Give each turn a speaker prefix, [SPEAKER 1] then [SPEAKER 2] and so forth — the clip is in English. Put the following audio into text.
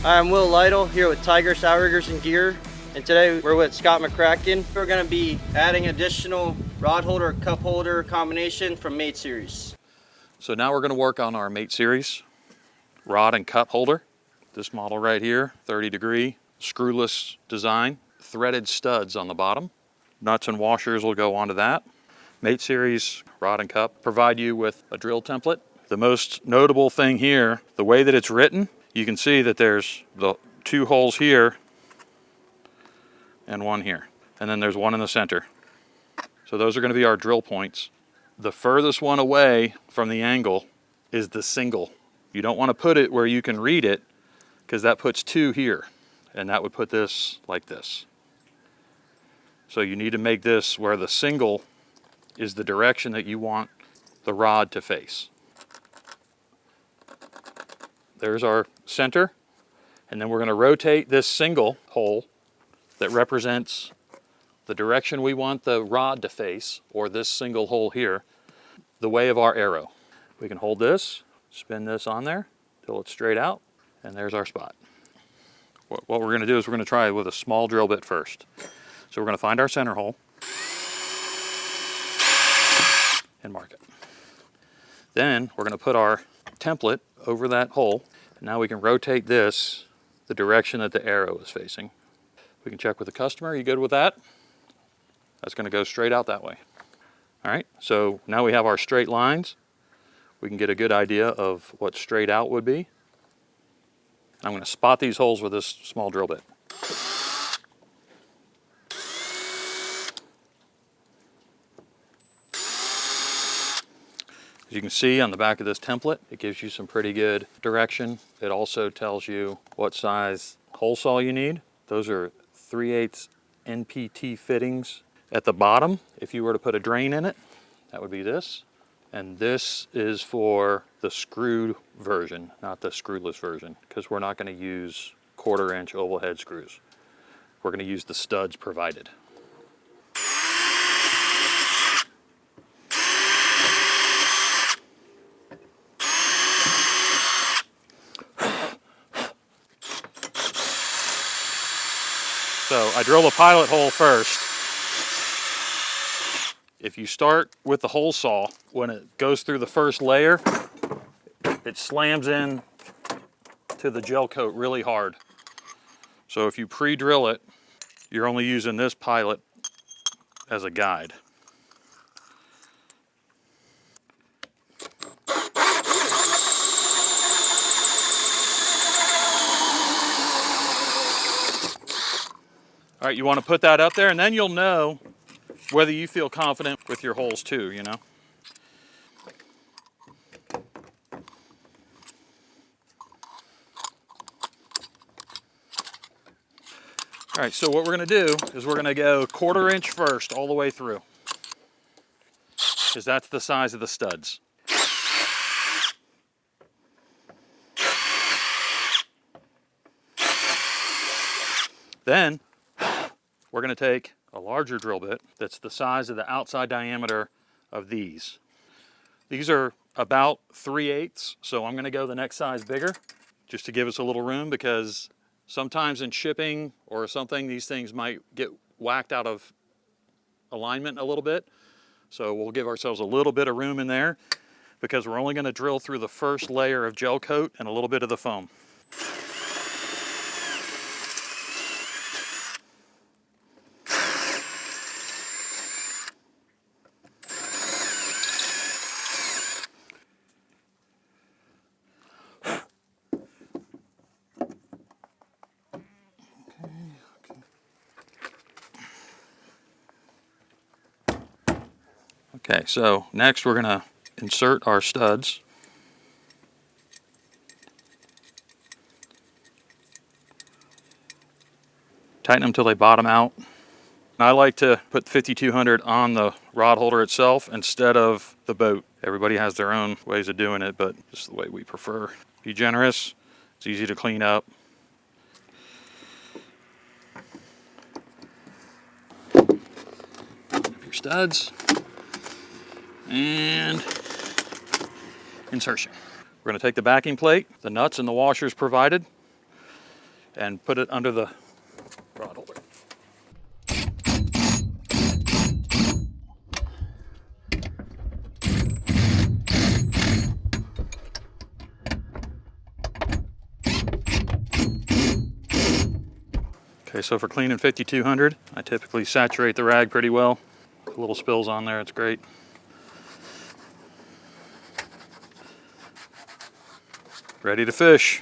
[SPEAKER 1] Hi, I'm Will Lytle here with Tigris Outriggers and Gear, and today we're with Scott McCracken. We're going to be adding additional rod holder, cup holder combination from Mate Series.
[SPEAKER 2] So now we're going to work on our Mate Series rod and cup holder. This model right here, 30-degree, screwless design, threaded studs on the bottom. Nuts and washers will go onto that. Mate Series rod and cup provide you with a drill template. The most notable thing here, the way that it's written, you can see that there's the 2 holes here and 1 here. And then there's 1 in the center. So those are going to be our drill points. The furthest one away from the angle is the single. You don't want to put it where you can read it, because that puts 2 here. And that would put this like this. So you need to make this where the single is the direction that you want the rod to face. There's our center, and then we're going to rotate this single hole that represents the direction we want the rod to face, or this single hole here, the way of our arrow. We can hold this, spin this on there till it's straight out, and there's our spot. What we're going to do is we're going to try with a small drill bit first. So we're going to find our center hole and mark it. Then we're going to put our template over that hole. And now we can rotate this the direction that the arrow is facing. We can check with the customer. Are you good with that? That's going to go straight out that way. All right, so now we have our straight lines. We can get a good idea of what straight out would be. I'm going to spot these holes with this small drill bit. As you can see on the back of this template, it gives you some pretty good direction. It also tells you what size hole saw you need. Those are 3/8 NPT fittings. At the bottom, if you were to put a drain in it, that would be this. And this is for the screwed version, not the screwless version, because we're not going to use 1/4-inch oval head screws. We're going to use the studs provided. So I drill the pilot hole first. If you start with the hole saw, when it goes through the first layer, it slams in to the gel coat really hard. So if you pre-drill it, you're only using this pilot as a guide. All right, you want to put that up there, and then you'll know whether you feel confident with your holes too, you know? All right, so what we're going to do is we're going to go 1/4 inch first all the way through, because that's the size of the studs. Then we're going to take a larger drill bit that's the size of the outside diameter of these. These are about 3/8, so I'm going to go the next size bigger just to give us a little room, because sometimes in shipping or something, these things might get whacked out of alignment a little bit. So we'll give ourselves a little bit of room in there, because we're only going to drill through the first layer of gel coat and a little bit of the foam. Okay, so next we're going to insert our studs. Tighten them till they bottom out. I like to put 5200 on the rod holder itself instead of the boat. Everybody has their own ways of doing it, but this is the way we prefer. Be generous. It's easy to clean up. Your studs. And insertion. We're going to take the backing plate, the nuts and the washers provided. and put it under the rod holder. Okay, so for cleaning 5200, I typically saturate the rag pretty well. Little spills on there, it's great. Ready to fish.